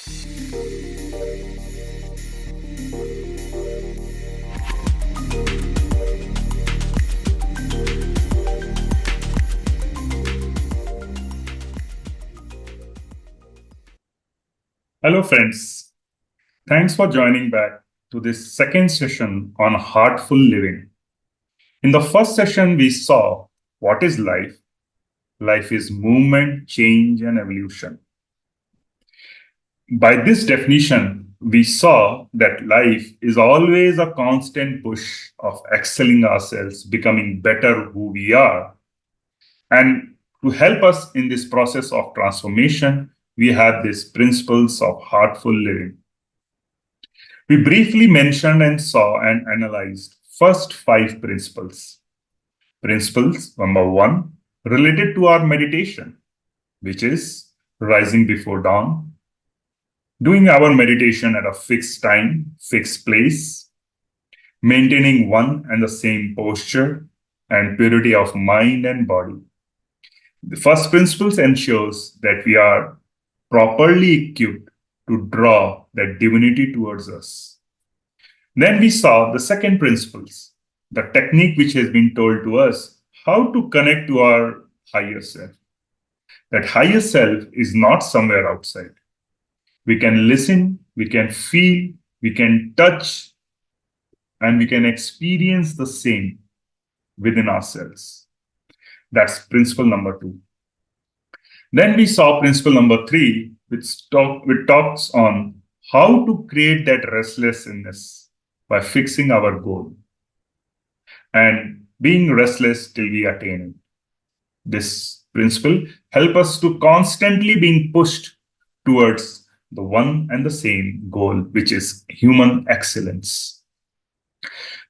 Hello, friends. Thanks for joining back to this second session on Heartful Living. In the first session, we saw what is life. Life is movement, change, and evolution. By this definition, we saw that life is always a constant push of excelling ourselves, becoming better who we are. And to help us in this process of transformation, we have these principles of heartful living. We briefly mentioned and saw and analyzed first 5 principles. Principles number 1 related to our meditation, which is rising before dawn, doing our meditation at a fixed time, fixed place, maintaining one and the same posture and purity of mind and body. The first principle ensures that we are properly equipped to draw that divinity towards us. Then we saw the second principles, the technique which has been told to us how to connect to our higher self. That higher self is not somewhere outside. We can listen, we can feel, we can touch, and we can experience the same within ourselves. That's principle number 2. Then we saw principle number 3, which talks on how to create that restlessness by fixing our goal and being restless till we attain it. This principle helps us to constantly being pushed towards the one and the same goal, which is human excellence.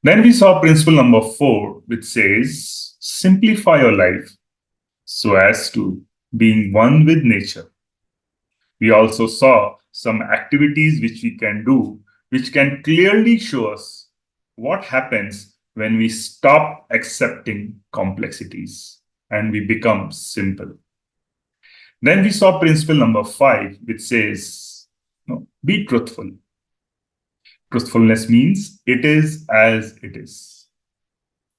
Then we saw principle number 4, which says, simplify your life so as to being one with nature. We also saw some activities which we can do, which can clearly show us what happens when we stop accepting complexities and we become simple. Then we saw principle number 5, which says, be truthful. Truthfulness means it is as it is.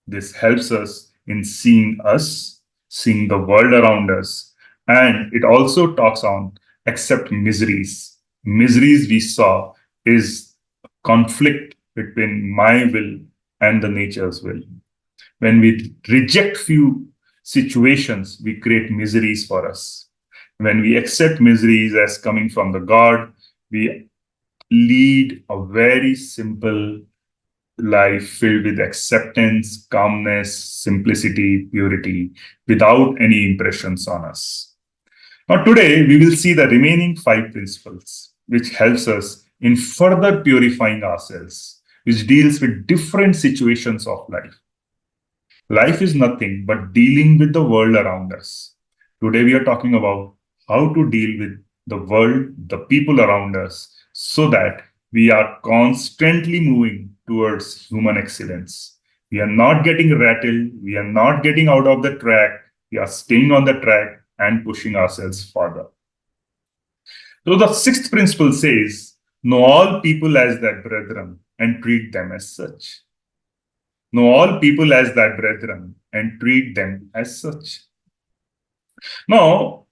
This helps us in seeing us, seeing the world around us, and it also talks on accept miseries. Miseries we saw is conflict between my will and the nature's will. When we reject few situations, we create miseries for us. When we accept miseries as coming from the God, we lead a very simple life filled with acceptance, calmness, simplicity, purity, without any impressions on us. Now, today we will see the remaining 5 principles, which helps us in further purifying ourselves, which deals with different situations of life. Life is nothing but dealing with the world around us. Today we are talking about how to deal with the world, the people around us, so that we are constantly moving towards human excellence. We are not getting rattled. We are not getting out of the track. We are staying on the track and pushing ourselves further. So the 6th principle says, know all people as thy brethren and treat them as such. Know all people as thy brethren and treat them as such. Now,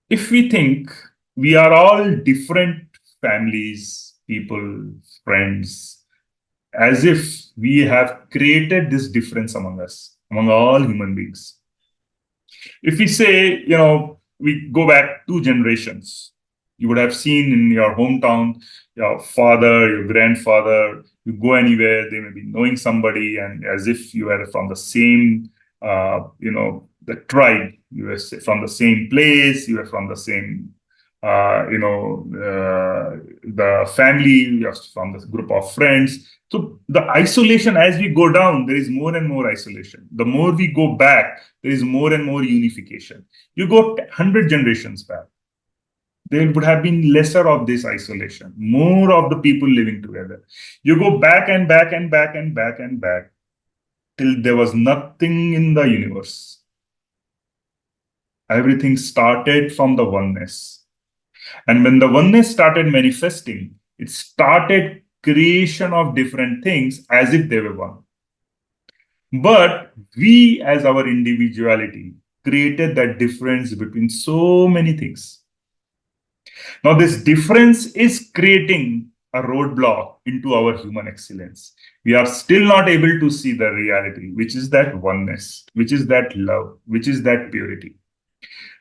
if we think we are all different families, people, friends, as if we have created this difference among us, among all human beings. If we say, we go back 2 generations, you would have seen in your hometown, your father, your grandfather, you go anywhere, they may be knowing somebody, and as if you are from the same, the tribe, you were from the same place, you were from the same, the family, you're from the group of friends. So the isolation, as we go down, there is more and more isolation. The more we go back, there is more and more unification. You go 100 generations back, there would have been lesser of this isolation, more of the people living together. You go back and back and back and back and back till there was nothing in the universe. Everything started from the oneness. And when the oneness started manifesting, it started creation of different things as if they were one. But we, as our individuality, created that difference between so many things. Now, this difference is creating a roadblock into our human excellence. We are still not able to see the reality, which is that oneness, which is that love, which is that purity.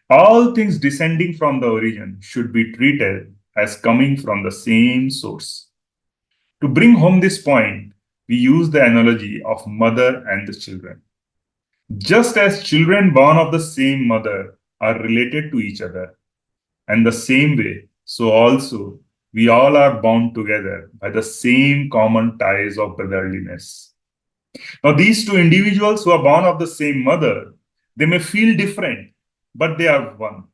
All things descending from the origin should be treated as coming from the same source. To bring home this point, we use the analogy of mother and the children. Just as children born of the same mother are related to each other, and the same way, so also we all are bound together by the same common ties of brotherliness. Now, these two individuals who are born of the same mother, they may feel different, but they are one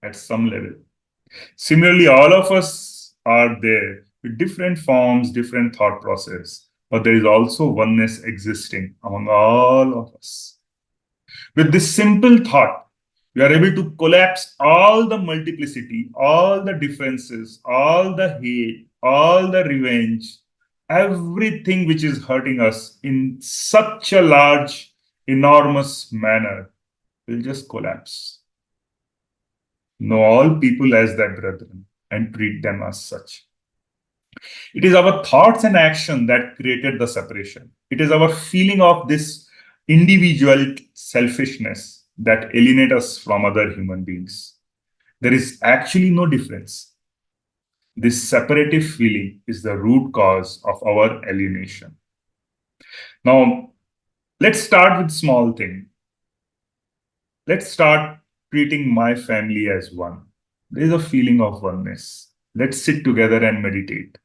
at some level. Similarly, all of us are there with different forms, different thought process, but there is also oneness existing among all of us. With this simple thought, we are able to collapse all the multiplicity, all the differences, all the hate, all the revenge, everything which is hurting us in such a large, enormous manner will just collapse. Know all people as thy brethren and treat them as such. It is our thoughts and action that created the separation. It is our feeling of this individual selfishness that alienate us from other human beings. There is actually no difference. This separative feeling is the root cause of our alienation. Now, let's start with small thing. Let's start treating my family as one. There is a feeling of oneness. Let's sit together and meditate.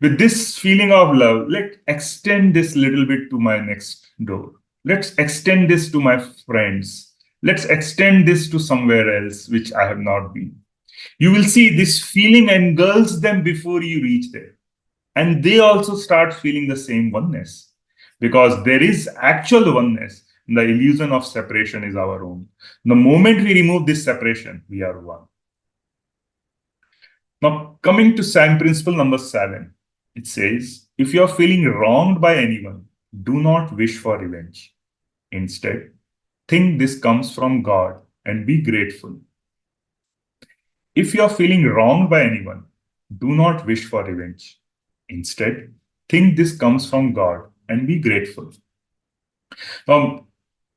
With this feeling of love, let's extend this little bit to my next door. Let's extend this to my friends. Let's extend this to somewhere else which I have not been. You will see this feeling engulfs them before you reach there. And they also start feeling the same oneness because there is actual oneness. The illusion of separation is our own. The moment we remove this separation, we are one. Now, coming to sign principle number 7, it says, if you are feeling wronged by anyone, do not wish for revenge. Instead, think this comes from God and be grateful. If you are feeling wronged by anyone, do not wish for revenge. Instead, think this comes from God and be grateful.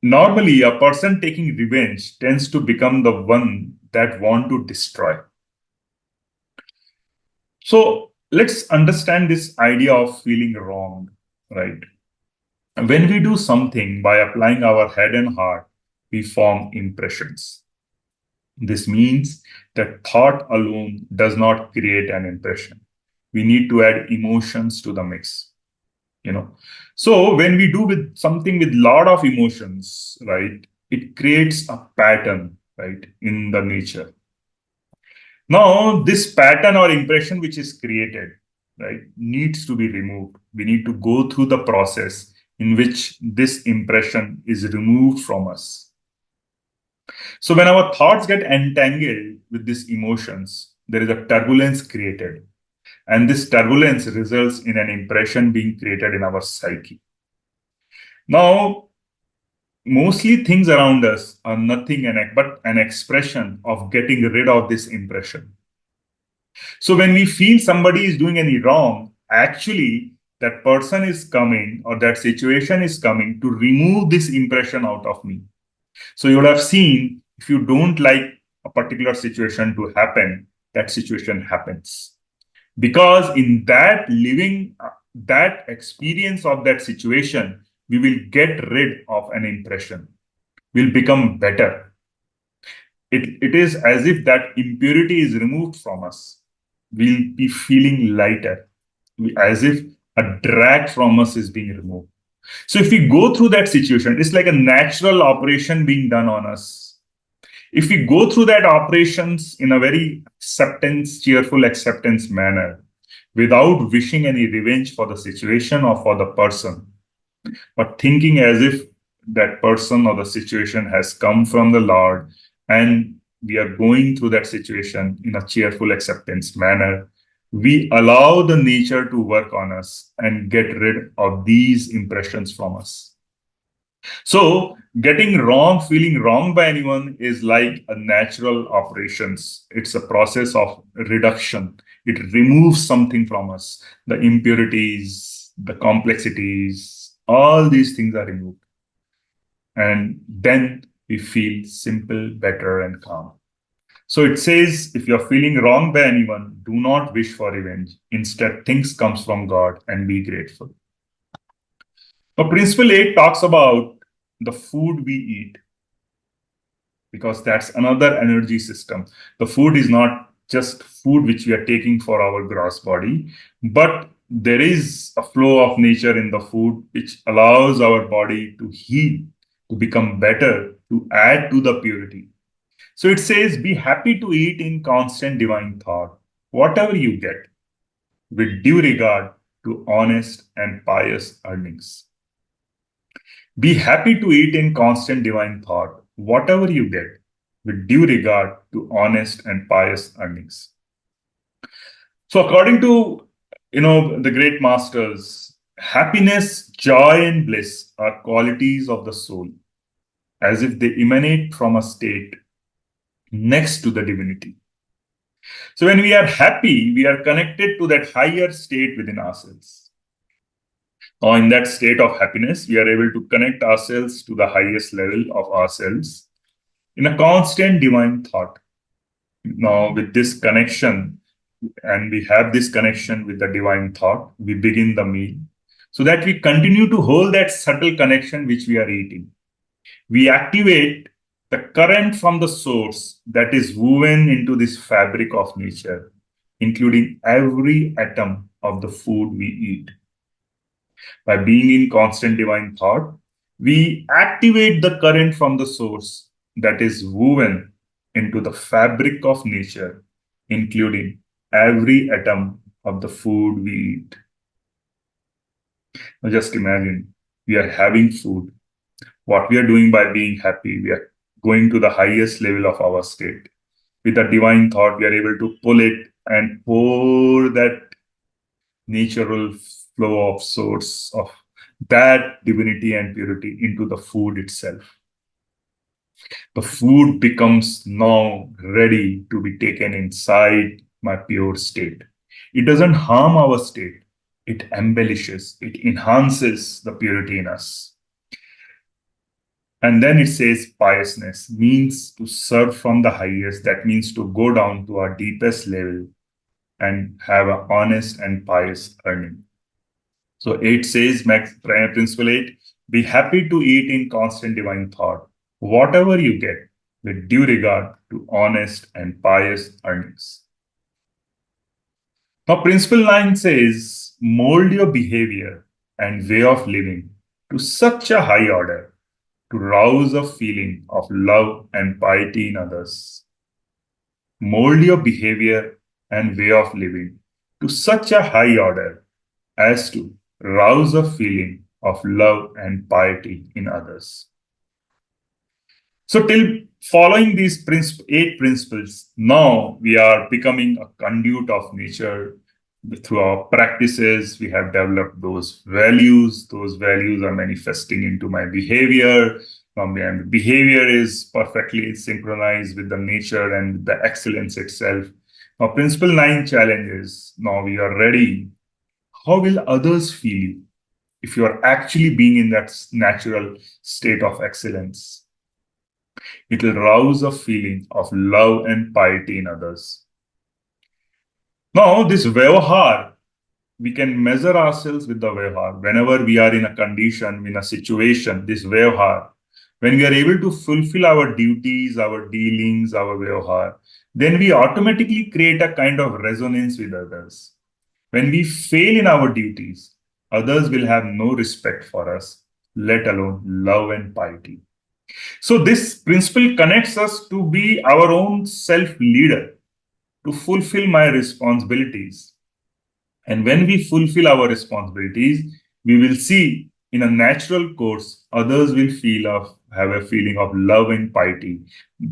Normally, a person taking revenge tends to become the one that want to destroy. So let's understand this idea of feeling wronged, right? When we do something by applying our head and heart, we form impressions. This means that thought alone does not create an impression. We need to add emotions to the mix. So when we do with something with lot of emotions, right, it creates a pattern, right, in the nature. Now this pattern or impression which is created, right, needs to be removed. We need to go through the process in which this impression is removed from us. So when our thoughts get entangled with these emotions, there is a turbulence created. And this turbulence results in an impression being created in our psyche. Now, mostly things around us are nothing but an expression of getting rid of this impression. So when we feel somebody is doing any wrong, actually that person is coming or that situation is coming to remove this impression out of me. So you would have seen if you don't like a particular situation to happen, that situation happens. Because in that living, that experience of that situation, we will get rid of an impression. We'll become better. It is as if that impurity is removed from us. We'll be feeling lighter, as if a drag from us is being removed. So if we go through that situation, it's like a natural operation being done on us. If we go through that operations in a very cheerful acceptance manner, without wishing any revenge for the situation or for the person, but thinking as if that person or the situation has come from the Lord and we are going through that situation in a cheerful acceptance manner, we allow the nature to work on us and get rid of these impressions from us. So getting wrong, feeling wrong by anyone is like a natural operations. It's a process of reduction. It removes something from us. The impurities, the complexities, all these things are removed. And then we feel simple, better, and calm. So it says, if you're feeling wrong by anyone, do not wish for revenge. Instead, things comes from God and be grateful. Now, Principle 8 talks about the food we eat, because that's another energy system. The food is not just food which we are taking for our gross body, but there is a flow of nature in the food which allows our body to heal, to become better, to add to the purity. So it says, be happy to eat in constant divine thought, whatever you get, with due regard to honest and pious earnings. Be happy to eat in constant divine thought, whatever you get, with due regard to honest and pious earnings. So according to the great masters, happiness, joy, and bliss are qualities of the soul, as if they emanate from a state next to the divinity. So when we are happy, we are connected to that higher state within ourselves. Or in that state of happiness, we are able to connect ourselves to the highest level of ourselves in a constant divine thought. Now, with this connection, and we have this connection with the divine thought, we begin the meal so that we continue to hold that subtle connection which we are eating. We activate the current from the source that is woven into this fabric of nature, including every atom of the food we eat. By being in constant divine thought, we activate the current from the source that is woven into the fabric of nature, including every atom of the food we eat. Now just imagine, we are having food. What we are doing by being happy, we are going to the highest level of our state. With a divine thought, we are able to pull it and pour that natural flow of source of that divinity and purity into the food itself. The food becomes now ready to be taken inside my pure state. It doesn't harm our state. It embellishes, it enhances the purity in us. And then it says piousness means to serve from the highest. That means to go down to our deepest level and have an honest and pious earning. So 8 says, Principle 8, be happy to eat in constant divine thought, whatever you get, with due regard to honest and pious earnings. Now, Principle 9 says, mold your behavior and way of living to such a high order to rouse a feeling of love and piety in others. Mold your behavior and way of living to such a high order as to rouse a feeling of love and piety in others. So till following these 8 principles, now we are becoming a conduit of nature. Through our practices, we have developed those values. Those values are manifesting into my behavior. My behavior is perfectly synchronized with the nature and the excellence itself. Now, Principle 9 challenges. Now we are ready. How will others feel if you are actually being in that natural state of excellence? It will rouse a feeling of love and piety in others. Now, this vyavahar, we can measure ourselves with the vyavahar. Whenever we are in a condition, in a situation, this vyavahar, when we are able to fulfill our duties, our dealings, our vyavahar, then we automatically create a kind of resonance with others. When we fail in our duties, others will have no respect for us, let alone love and piety. So this principle connects us to be our own self-leader, to fulfill my responsibilities. And when we fulfill our responsibilities, we will see in a natural course, others will feel of have a feeling of love and piety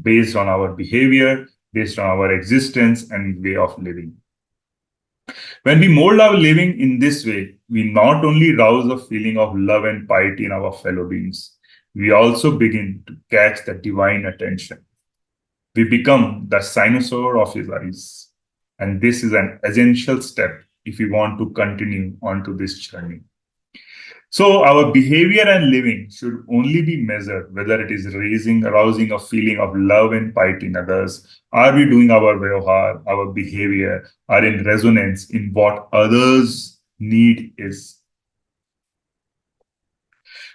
based on our behavior, based on our existence and way of living. When we mold our living in this way, we not only rouse a feeling of love and piety in our fellow beings, we also begin to catch the divine attention. We become the cynosure of his eyes. And this is an essential step if we want to continue onto this journey. So our behavior and living should only be measured whether it is arousing a feeling of love and piety in others. Are we doing our vyavahar, our behavior, are in resonance in what others need is?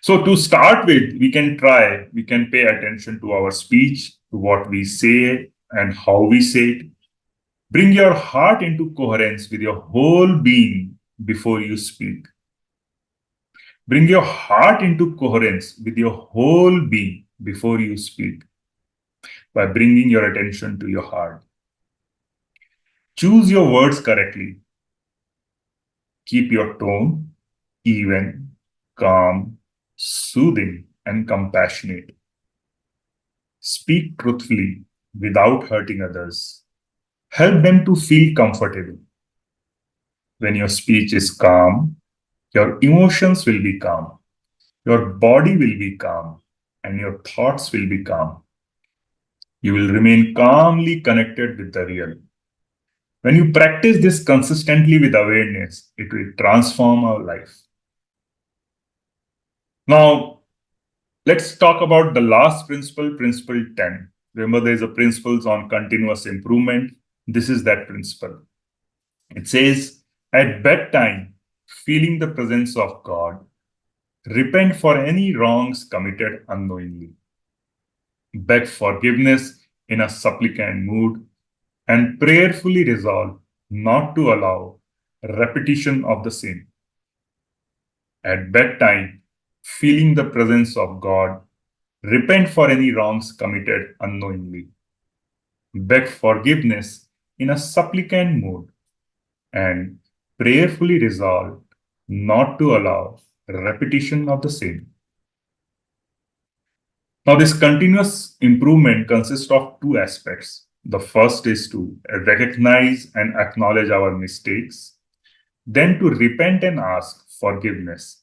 So to start with, we can pay attention to our speech, to what we say and how we say it. Bring your heart into coherence with your whole being before you speak. Bring your heart into coherence with your whole being before you speak by bringing your attention to your heart. Choose your words correctly. Keep your tone even, calm, soothing, and compassionate. Speak truthfully without hurting others. Help them to feel comfortable. When your speech is calm, your emotions will be calm, your body will be calm, and your thoughts will be calm. You will remain calmly connected with the real. When you practice this consistently with awareness, it will transform our life. Now, let's talk about the last principle, principle 10. Remember, there's a principles on continuous improvement. This is that principle. It says, at bedtime, feeling the presence of God, repent for any wrongs committed unknowingly. Beg forgiveness in a supplicant mood and prayerfully resolve not to allow repetition of the same. At bedtime, feeling the presence of God, repent for any wrongs committed unknowingly. Beg forgiveness in a supplicant mood and prayerfully resolve not to allow repetition of the same. Now, this continuous improvement consists of two aspects. The first is to recognize and acknowledge our mistakes, then to repent and ask forgiveness,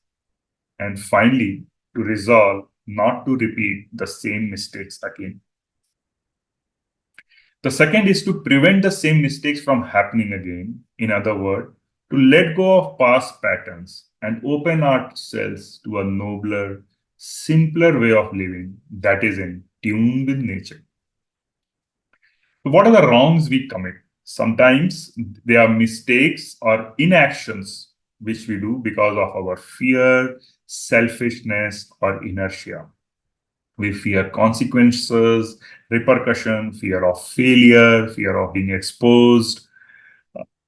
and finally to resolve not to repeat the same mistakes again. The second is to prevent the same mistakes from happening again. In other words, to let go of past patterns and open ourselves to a nobler, simpler way of living that is in tune with nature. So what are the wrongs we commit? Sometimes they are mistakes or inactions which we do because of our fear, selfishness, or inertia. We fear consequences, repercussion, fear of failure, fear of being exposed.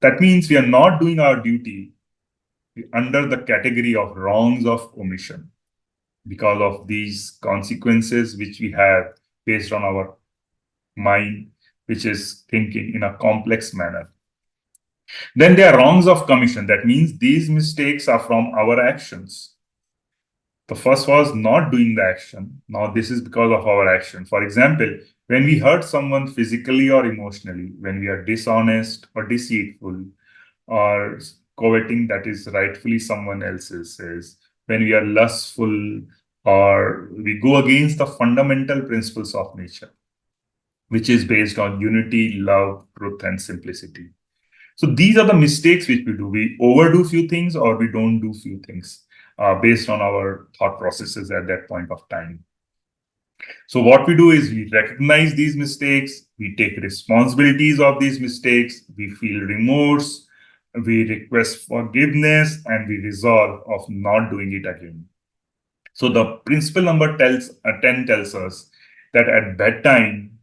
That means we are not doing our duty under the category of wrongs of omission because of these consequences which we have based on our mind, which is thinking in a complex manner. Then there are wrongs of commission. That means these mistakes are from our actions. The first was not doing the action. Now this is because of our action. For example, when we hurt someone physically or emotionally, when we are dishonest or deceitful or coveting that is rightfully someone else's, when we are lustful or we go against the fundamental principles of nature, which is based on unity, love, truth, and simplicity. So these are the mistakes which we do. We overdo few things or we don't do few things based on our thought processes at that point of time. So what we do is we recognize these mistakes, we take responsibilities of these mistakes, we feel remorse, we request forgiveness, and we resolve of not doing it again. So the principle number 10 tells us that at bedtime,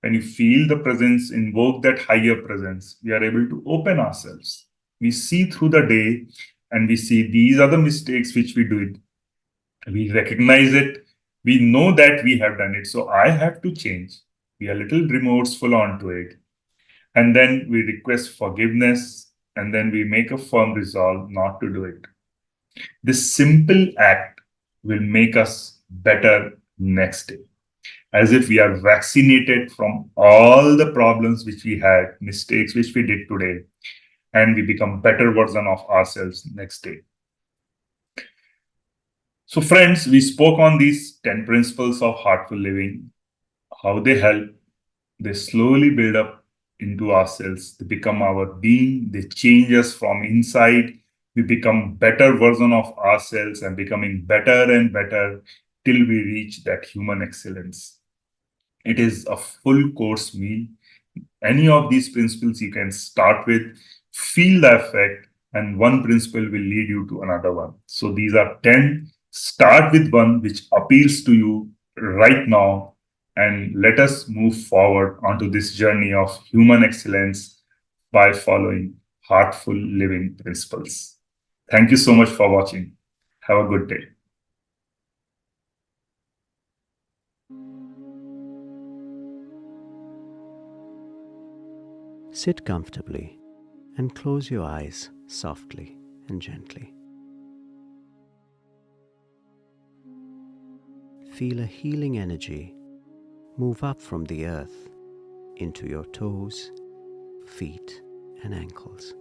when you feel the presence, invoke that higher presence, we are able to open ourselves. We see through the day and we see these are the mistakes which we do it. We recognize it. We know that we have done it. So I have to change. We are a little remorseful onto it. And then we request forgiveness and then we make a firm resolve not to do it. This simple act will make us better next day, as if we are vaccinated from all the problems which we had, mistakes which we did today, and we become better version of ourselves next day. So friends, we spoke on these 10 principles of heartful living, how they help. They slowly build up into ourselves. They become our being. They change us from inside. We become better version of ourselves and becoming better and better till we reach that human excellence. It is a full course meal. Any of these principles you can start with, feel the effect, and one principle will lead you to another one. So these are 10. Start with one which appeals to you right now, and let us move forward onto this journey of human excellence by following heartful living principles. Thank you so much for watching. Have a good day. Sit comfortably and close your eyes softly and gently. Feel a healing energy move up from the earth into your toes, feet, and ankles.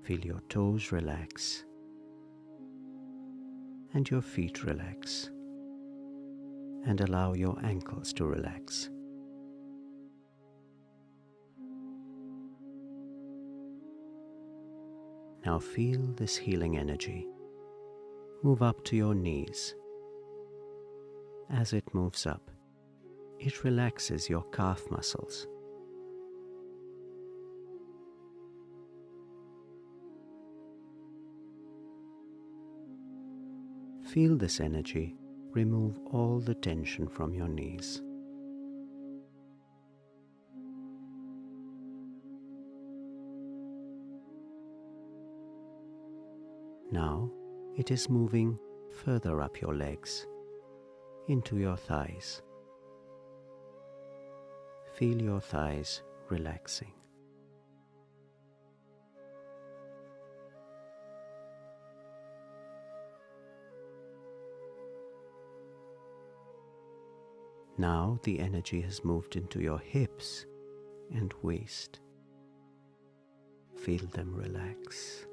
Feel your toes relax and your feet relax, and allow your ankles to relax. Now feel this healing energy move up to your knees. As it moves up, it relaxes your calf muscles. Feel this energy remove all the tension from your knees. Now it is moving further up your legs, into your thighs. Feel your thighs relaxing. Now the energy has moved into your hips and waist. Feel them relax.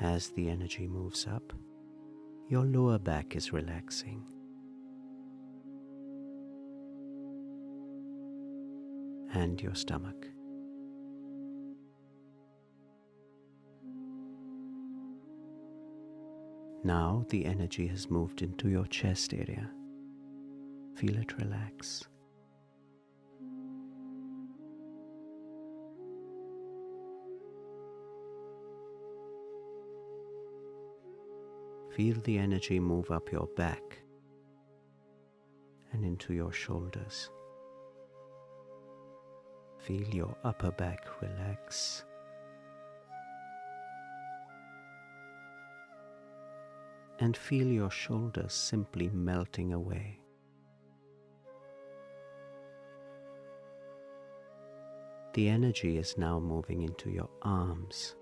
As the energy moves up, your lower back is relaxing. And your stomach. Now the energy has moved into your chest area. Feel it relax. Feel the energy move up your back and into your shoulders. Feel your upper back relax. And feel your shoulders simply melting away. The energy is now moving into your arms.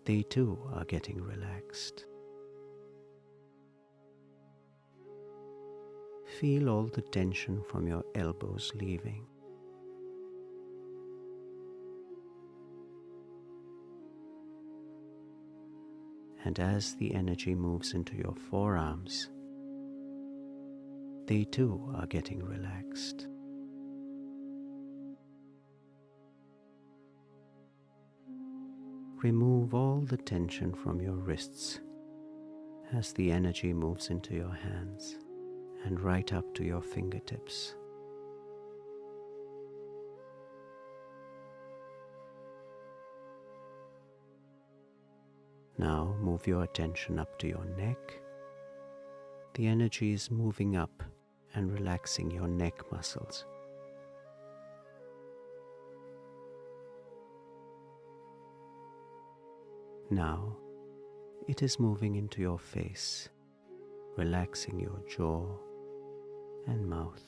They too are getting relaxed. Feel all the tension from your elbows leaving. And as the energy moves into your forearms, they too are getting relaxed. Remove all the tension from your wrists as the energy moves into your hands and right up to your fingertips. Now move your attention up to your neck. The energy is moving up and relaxing your neck muscles. Now it is moving into your face, relaxing your jaw and mouth.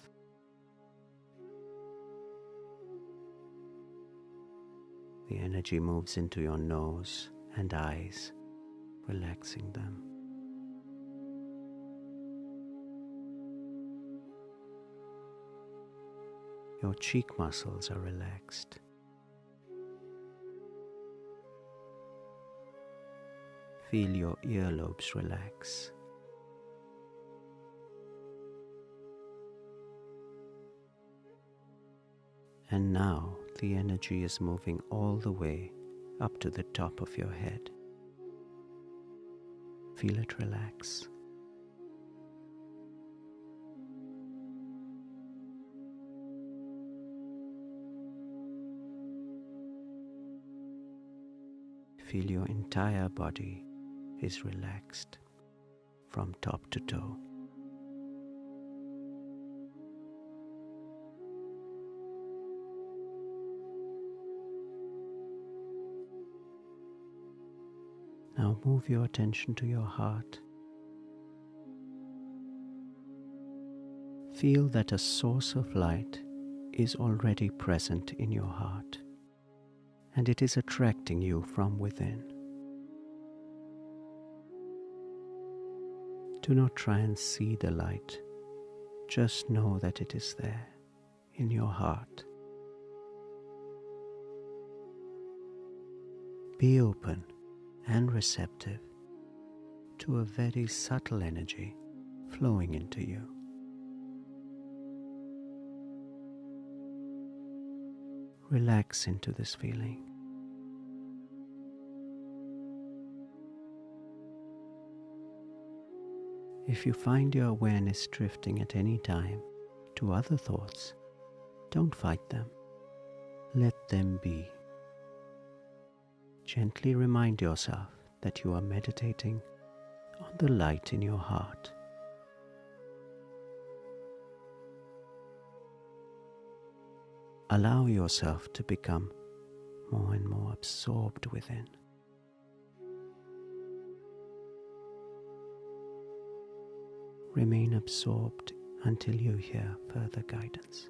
The energy moves into your nose and eyes, relaxing them. Your cheek muscles are relaxed. Feel your earlobes relax. And now the energy is moving all the way up to the top of your head. Feel it relax. Feel your entire body is relaxed from top to toe. Now move your attention to your heart. Feel that a source of light is already present in your heart, and it is attracting you from within. Do not try and see the light, just know that it is there in your heart. Be open and receptive to a very subtle energy flowing into you. Relax into this feeling. If you find your awareness drifting at any time to other thoughts, don't fight them. Let them be. Gently remind yourself that you are meditating on the light in your heart. Allow yourself to become more and more absorbed within. Remain absorbed until you hear further guidance.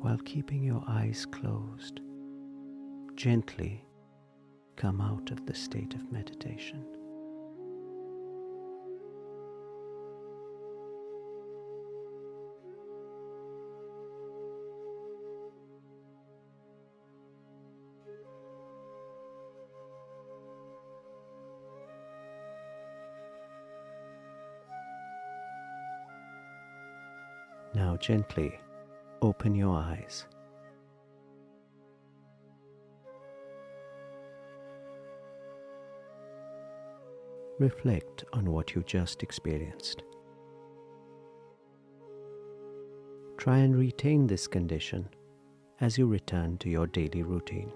while keeping your eyes closed. Gently come out of the state of meditation. Now gently open your eyes. Reflect on what you just experienced. Try and retain this condition as you return to your daily routine.